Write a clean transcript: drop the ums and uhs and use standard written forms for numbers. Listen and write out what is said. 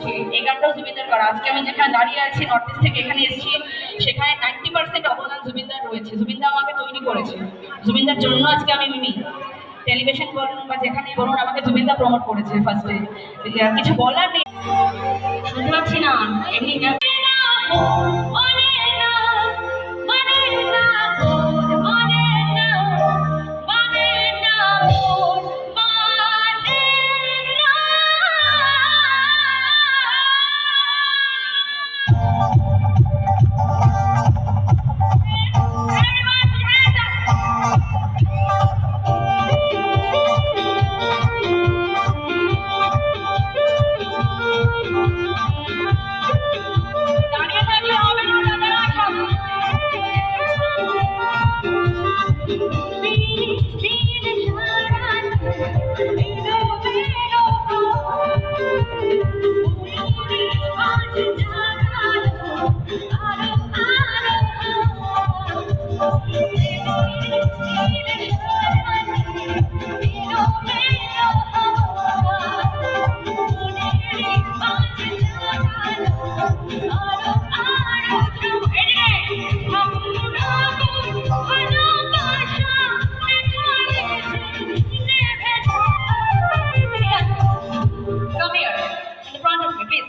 করছি, এই গানটাও জুবিনদার করা। আজকে আমি যেখানে দাঁড়িয়ে আছি, নর্থ ইস্ট থেকে এখানে এসেছি, সেখানে 90% অবদান জুবিনদার রয়েছে। জুবিনদা আমাকে তৈরি করেছে, জুবিনদার জন্য আজকে আমি মিমি। টেলিভিশন বলুন বা যেখানেই বলুন, আমাকে জুবিনদা প্রমোট করেছে ফার্স্টে। কিছু বলার নেই, শুনতে পাচ্ছি না এমনি না। Come here, in the front of me, please.